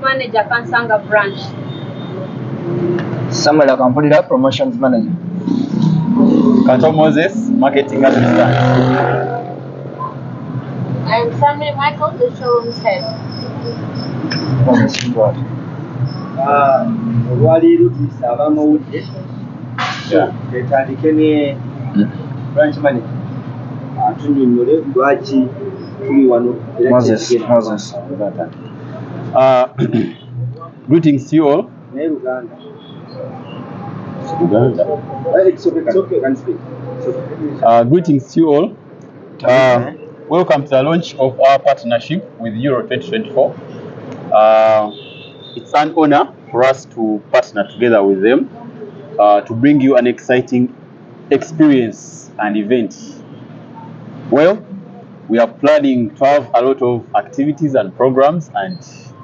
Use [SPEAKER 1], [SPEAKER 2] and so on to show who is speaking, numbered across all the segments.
[SPEAKER 1] manager Kansanga branch.
[SPEAKER 2] Samuel Akampulira, promotions manager.
[SPEAKER 3] Kato Moses, marketing assistant.
[SPEAKER 1] I'm Sammy Michael, the showroom's head.
[SPEAKER 4] Olwaleero tuyisa abamawulire tetandike ne branch manager atunnyonnyole lwaki tuli wano.
[SPEAKER 2] Moses.
[SPEAKER 3] Greetings to you all.
[SPEAKER 4] Naye Uganda. It's okay, can speak.
[SPEAKER 3] Greetings to you all. Welcome to the launch of our partnership with Euro 2024. It's an honor for us to partner together with them to bring you an exciting experience and event. Well, we are planning to have a lot of activities and programs and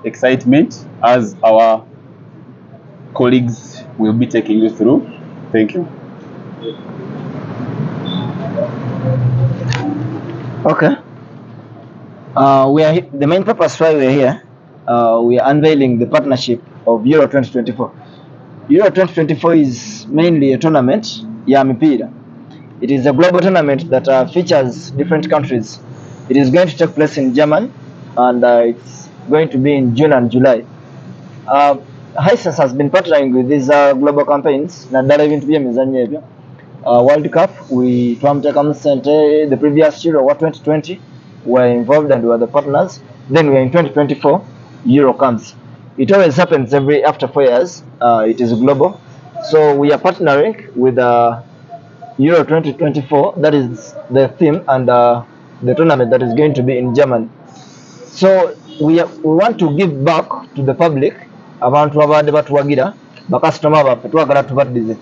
[SPEAKER 3] excitement as our colleagues will be taking you through. Thank you.
[SPEAKER 2] Okay. The main purpose why we are here. We are unveiling the partnership of Euro 2024. Euro 2024 is mainly a tournament, ya mipira. It is a global tournament that features different countries. It is going to take place in Germany, and it's going to be in June and July. Hisense has been partnering with these global campaigns. World Cup, the previous Euro 2020 were involved and were the partners. Then we are in 2024. Euro comes. It always happens after 4 years. It is global, so we are partnering with Euro 2024. That is the theme and the tournament that is going to be in Germany. So we want to give back to the public. Abantu abadde batuwagira bakasitoma baffe twagala tubaddize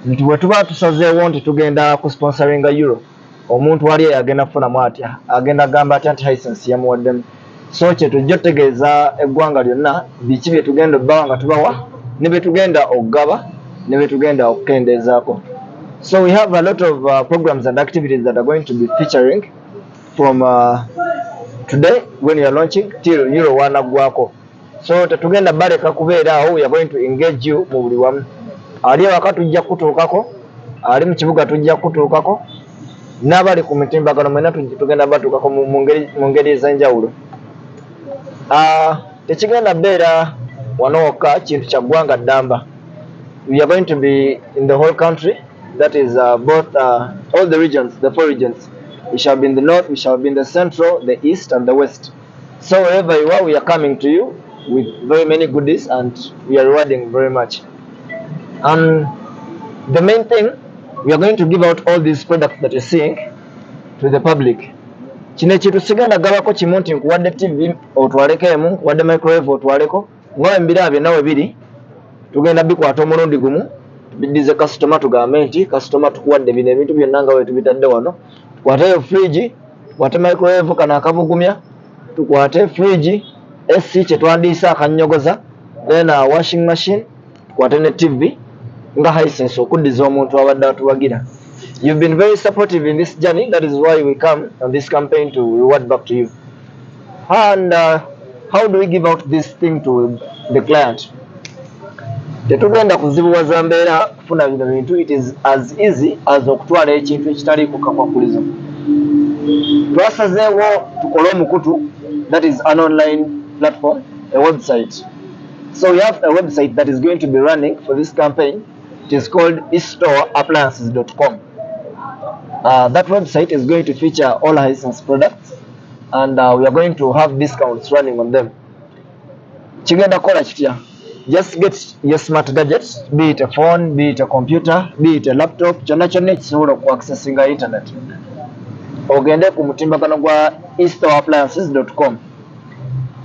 [SPEAKER 2] nti bwe tuba tusazeewo nti tugenda ku sponsoringa Euro, omuntu wali agenda kufunamu atya, agenda gamba atya nti Hisense yamuwaddemu. So kye tujja otegeeza eggwanga lyonna biki bye tugenda obbawa nga tubawa ne bye tugenda okugaba ne bye tugenda okukendeezaako. So we have a lot of programs and activities that are going to be featuring from today when we are launching till Euro wanaggwako. So tetugenda baleka kubeera awo. We are going to engage you mu buli wamu. Ali ewaka tujja kutuukako, ali mu kibuga tujja kutuukako, n'abali ku mitimbagano mwena tugenda batuukako mu ngeri ez'enjawulo. Tekigenda beera wano wokka kintu kya ggwanga ddamba. We are going to be in the whole country, that is both all the regions, the 4 regions. We shall be in the north, we shall be in the central, the east and the west. So wherever you are, we are coming to you with very many goodies and we are rewarding very much. The main thing, we are going to give out all these products that you're seeing to the public. Kino ekintu sigenda gabako kimu nti nkuwadde TV otwaleko emu, nkuwadde microwave otwaleko, nga embira bye nawe biri tugenda bikwata omulundi gumu biddize customer tugambe nti customer tukuwadde bino ebintu byonna nga bwe tubitadde wano. Tukwateyo fridge, tukwate microwave kana akabugumya, tukwate fridge, AC kye twandiisa akannyogoza, then washing machine, tukwate ne TV nga Hisense okuddiza omuntu abadde atuwagira. You've been very supportive in this journey. That is why we come on this campaign to reward back to you. And how do we give out this thing to the client? Tetugenda kuzibuwaza mbeera kufuna bino bintu. It is as easy as okutwala ekintu ekitali ku kakwakulizo. Twasazeewo tukole omukutu, that is an online platform, a website. So we have a website that is going to be running for this campaign. It is called estoreappliances.com. That website is going to feature all Hisense products and we are going to have discounts running on them. Kigenda kola kitya? Just get your smart gadgets, be it a phone, be it a computer, be it a laptop, kyonna kyonna ekisobola okuaccessinga internet. Ogende ku mutimbagano gwa estoreappliances.com.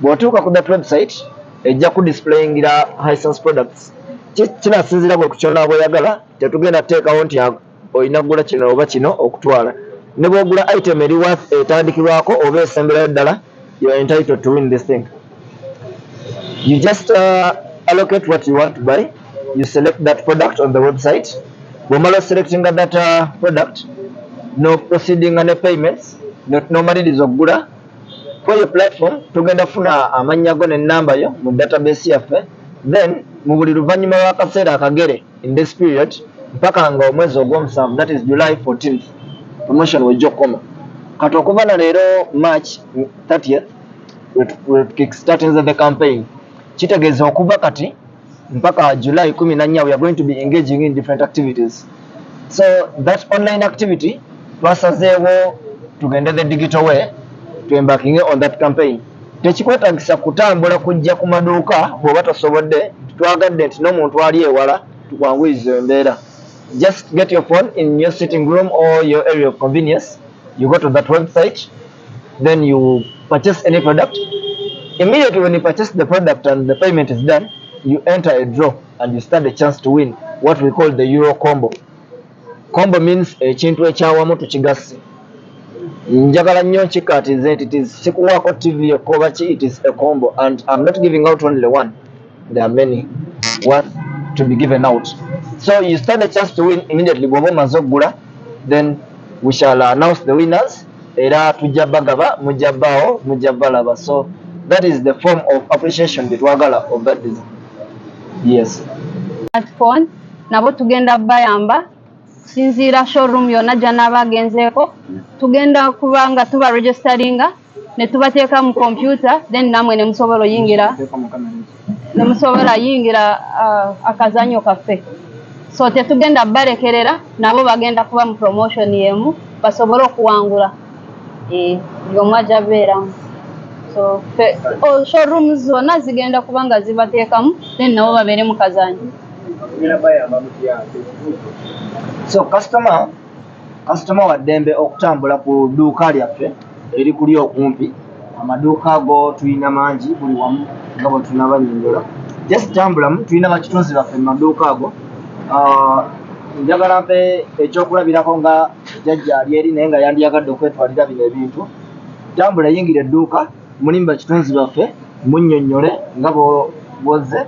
[SPEAKER 2] Bw'otuuka ku that website ejja ku displayingira Hisense products. Kinasinziira ku kyonna bw'oyagala, tetugenda teekawo nti oyina kugula kino oba kino okutwala. Ne bw'ogula item eri worth etandikirwako oba esemberayo ddala, you are entitled to win this thing. You just allocate what you want to buy. You select that product on the website. Bw'omala selecting that product, no proceeding and payments, no maliriza okugula, for your platform tugenda funa amanya go n'ennamba yo mu database yaffe, then mu buli luvannyuma lw'akaseera akagere in this period mpaka nga omwezi ogw'omusanvu, that is July 14th promotion wejja okukoma. Kati okuva na leero March 30th we kickstarting the campaign, kitegeeza okuva kati mpaka July 14 we are going to be engaging in different activities. So that online activity twasazeewo tugende the digital way to embarking on that campaign. Tekikwetagisa kutambula kujja ku maduuka bw'oba tosobodde, twagadde nti n'omuntu ali ewala tukwanguyiza embeera. Just get your phone in your sitting room or your area of convenience, you go to that website, then you purchase any product. Immediately when you purchase the product and the payment is done, you enter a draw and you stand a chance to win what we call the Euro combo. Combo means ekintu ekyawamu tukigasse. Njagala nnyo nkikkaatize nti it is sikuwaako TV ekoba ki, it is a combo and I'm not giving out only one. There are many worth to be given out. So you stand a chance to win immediately bw'oba omaze oggula, then we shall announce the winners. Era tujja bagaba, mujja bbaawo, mujja balaba. So that is the form of appreciation that twagala of that design. Yes.
[SPEAKER 5] Smartphone nabo tugenda bayamba sinzira showroom yonna gy'anaabagenzeeko tugenda kubanga tuba registeringa ne tubateeka mu computer, then namwe ne musobola yingira akazanyo kaffe. So tetugenda balekerera, nabo bagenda kuba mu promotion yemu basobole okuwangula by'omwajja beeramu. So showrooms zonna zigenda kubanga zibateekamu, then nabo babeere mu kazanyo.
[SPEAKER 2] So customer wa ddembe okutambula ku dduuka lyaffe eri kuli okumpi. Amaduuka ago tulina mangi buli wamu nga bwe tunabanyonyola. Just tambulamu, tulina bakitunzi baffe mu maduuka ago. Njagala mpe ekyokulabirako nga jjajja ali eri naye nga yandiyagadde okwetwalira bino ebintu. Tambula yingira edduuka, mulimu bakitunzi baffe, munnyonnyole nga bw'ozze.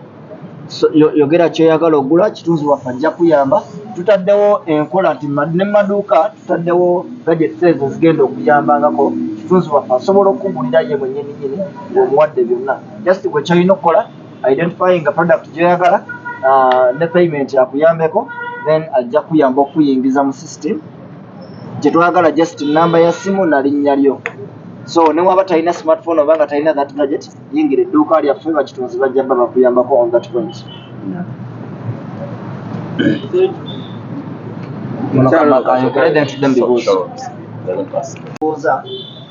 [SPEAKER 2] Yogera kyoyagala ogula, kitunzi waffe ajja kuyamba. Tutaddewo enkola nti ne maduuka tutaddewo gadgets ezo zigenda okuyambangako kitunzi waffe asobola okugulira ye mwennyini omuwadde byonna. Just gwe kyolina okukola identifying a product gyoyagala ne payment yakuyambeko, then ajja kuyamba okuyingiza mu system gyetwagala, just namba ya simu na linnya lyo. So ne waba talina smartphone oba nga talina that gadget, yingira edduuka lyaffe bakitunzi bajja bba bakuyambako on that point.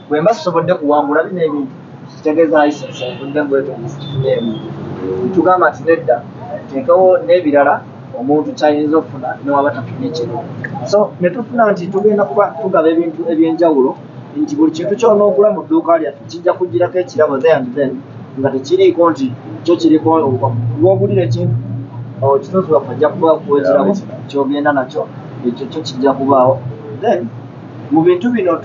[SPEAKER 2] Bwe mba sisobodde kuwangula bino ebintu kitegeeza Hisense enfudde ngwetoomusituneemu. Tugamba nti nedda teekawo n'ebirala omuntu kyayinza okufuna newaba tafunye kino. So ne tufuna nti tugenda kuba tugaba ebintu eby'enjawulo, nti buli kintu ky'onoogula mu dduuka lyaffe kijja kugirako ekirabo there and then nga tekiriiko nti kyo kiriko w'ogulira ekintu kitunzi waffe ajja kuba kuwekirabo ky'ogenda nakyo, ekyo kyo kijja kubaawo. Then mu bintu bino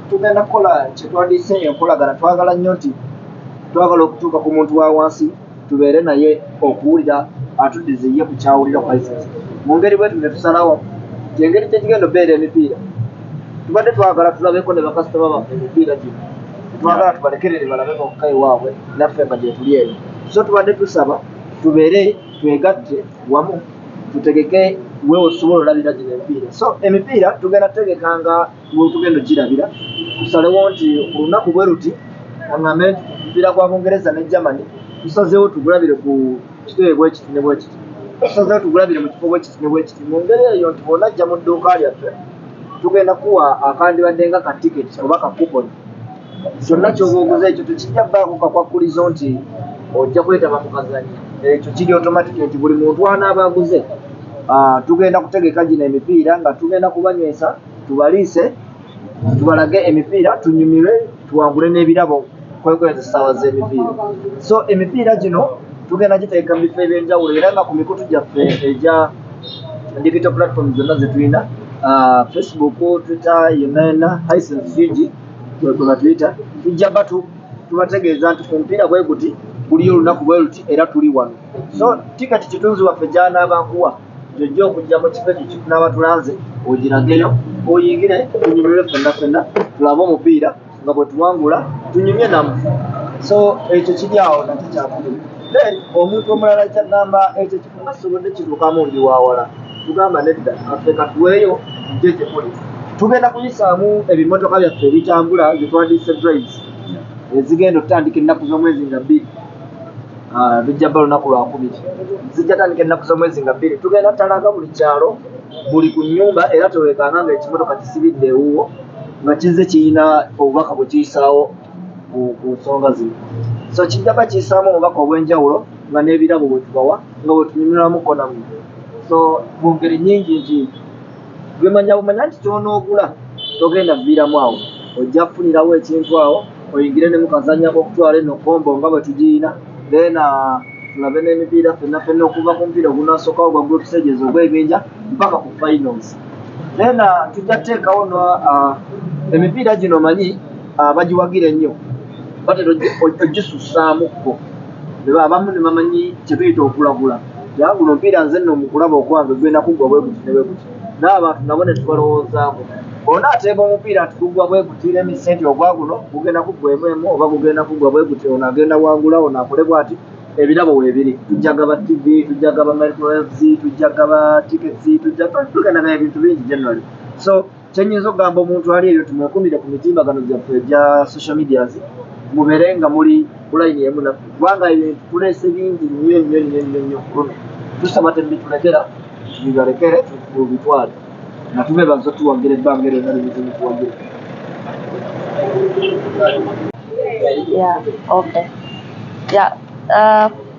[SPEAKER 2] tugenda kukola kye twandiyise enkolagana. Twagala nnyo nti twagala okutuuka ku muntu wa wansi tubeere naye okuwulira atuddize ye ku kyawulira ku Hisense. Mu ngeri bwetu ne tusalawo engeri gyekigenda obeera emipiira tubadde twagala tulabeko ne bakasitoma baffe emipiira gino, twagala tubalekerere balabeko okuka ewaabwe naffe nga gyetuli eyo. So tubadde tusaba tubeere twegatte wamu tutegeke wewe osobola olabira gino emipiira. So emipiira tugenda tutegekanga tugenda ogirabira, tusalewo nti ku lunaku bwe ruti oŋŋambe omupiira gwa Bungereza ne Germany tusazeewo tugulabire ku kitebe bwekiti ne bwekiti, tusazeewo tugulabire mu kifo bwekiti ne bwekiti. Mu ngeri eyo nti bw'onajja mu dduuka lyaffe tugenda kuwa akandibadde nga ka ticket oba ka coupon. Kyonna ky'oba oguze ekyo tekijja bbaako kakwakulizo nti ojja kwetaba mu kazanyo, ekyo kiri automatic nti buli muntu anaaba aguze. Tugenda kutegeka gino emipiira nga tugenda kubanywesa, tubaliise, tubalage emipiira, tunyumirwe, tuwangule n'ebirabo kwekweza essaawa z'emipiira. So emipiira gino tugenda giteeka mu bifo eby'enjawulo era nga ku mikutu gyaffe egya digital platform zonna ze tulina, Facebook, Twitter, yenna Hisense Fiji bwe batuyita, tujja bba tubategeeza nti ku mupiira bwe guti buliyo olunaku bwe luti era tuli wano. So tikati kitunzi waffe gy'anaaba nkuwa gyojja okujja mu kifo ekyo kitunaaba tulanze ogirageyo oyingire tunyumirwe ffenna tulabe omupiira nga bwe tuwangula
[SPEAKER 4] tunyumye namu so ekyo kiri awo nakyo kyakulu then omuntu omulala kyagamba ekyo kifunga sobodde kituukamu ndi wawala tugamba nedda affe katuweeyo nje gyekuli tugenda kuyisaamu ebimotoka byaffe ebitambula zetwandiise drives ezigenda okutandika ennaku z'omwezi nga 2 tujja bba lunaku lwa 10 zijja tandika ennaku z'omwezi nga 2 tugenda talaga buli kyalo buli ku nnyumba era teweekanga nga ekimotoka kisibidde ewuwo nga kizze kirina obubaka bwe kiyisaawo ku nsonga zino so kijjaba kiyisaamu obubaka obw'enjawulo nga n'ebirabo bwe tubawa nga bwe tunyumirwamuko nammwe so mu ngeri nnyingi nti bumanya nti kyonoogula togenda viiramu awo ojja kufunirawo ekintu awo oyingire ne mukazanya okutwala eno kombo nga bwe tugiyina then tulabe n'emipiira ffenna okuva ku mupiira ogunaasookawo gwa group stages ogw'ebinja mpaka ku finals then tujja kuteekawo emipiira gino manyi bagiwagira ennyo batera ogisussaamuko abamu ne bamanyi kyetuyita okulagula yagula omupiira nze nno mukulaba okwange gwenda kuggwa bwe guti ne bwe guti n'abantu nabo ne tubalowoozaako ona ateeba omupiira ati guggwa bwe guti n'emisenti ogwa guno gugenda kuggwa emu oba gugenda kuggwa bwe guti ono agenda wangula ono akole bw'ati ebirabo weebiri tujjagaba tv tujjagaba microwaves tujjagaba tickets tugendagana ebintu bingi generally so kyenyinza okugamba omuntu ali eyo tumwekumire ku mitimbagano gyaffe egya social medias mubeere nga muli kulayini emu naffe kubanga ebintu tuleese bingi nnyo kuno tusaba tebitulekera tubibalekere tubitwale nga tubebaza tuwagira ebbanga eryo nalibizemu tuwagira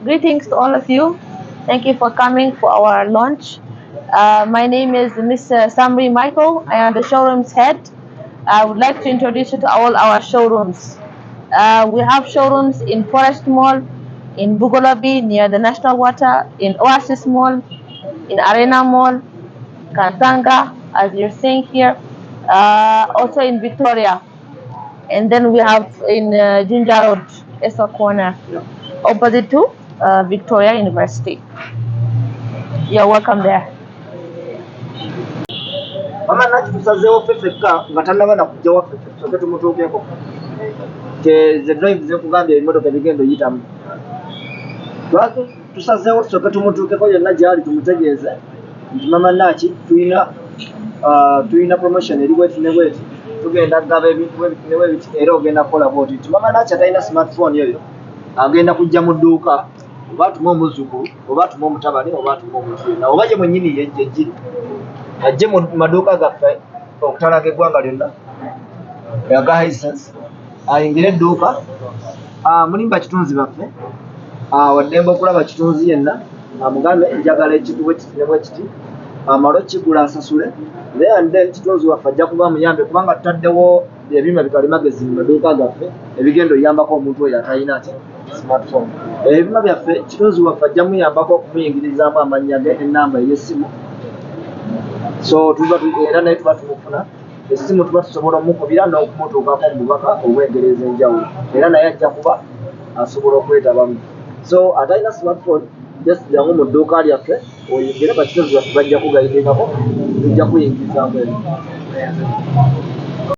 [SPEAKER 6] Greetings to all of you. Thank you for coming for our launch. My name is Mr. Samri Michael. I am the showroom's head. I would like to introduce you to all our showrooms. We have showrooms in Forest Mall, in Bugolabi near the National Water, in Oasis Mall, in Arena Mall, Kantanga, as you're seeing here, also in Victoria. And then we have in Ginger Road, Esa Corner, opposite to Victoria University. You're welcome there.
[SPEAKER 4] Mama naki tusazeewo ffeffekka nga tannaba nakujja waffe tusooke tumutuukeko ze drive zekugambye ebimotoka ebigenda oyitamu lwaki tusazeewo tusooke tumutuukeko yonna gyali tumutegeeze nti mama naki tulina promotion eri bweti ne bweti tugenda kugaba ebintu bwebiti ne bwebiti era ogenda kukola bwoti nti mama naki atalina smartphone eyo agenda kujja mu dduuka oba atuma omuzzukulu oba atuma omutabani oba atuma omuntu yenna oba gye mwennyini yejjiri ajje mu maduuka gaffe okutalaga eggwanga lyonna aga Hisense ayingire edduuka mulimba kitunzi baffe waddembe okulaba kitunzi yenna amugambe njagala ekintu bwekiti ne bwekiti amalo kigula asasule then kitunzi waffe ajja kuba muyambe kubanga tutaddewo ebyuma bikalimagezi mu maduuka gaffe ebigenda oyambako omuntu oyo atalina ati smartphone ebyuma byaffe kitunzi waffe ajja muyambako okumuyingirizaamu amannya ge ennamba ey'essimu so era naye tuba tumufuna essimu tuba tusobola omukubira n'okumutuukako mu bubaka obw'engeri ez'enjawulo era naye ajja kuba asobola okwetabamu so atalina smartphone just jangu mu dduuka lyaffe oyingire bakitunzi baffe bajja kugayidingako tujja kuyingirizaamu ebyo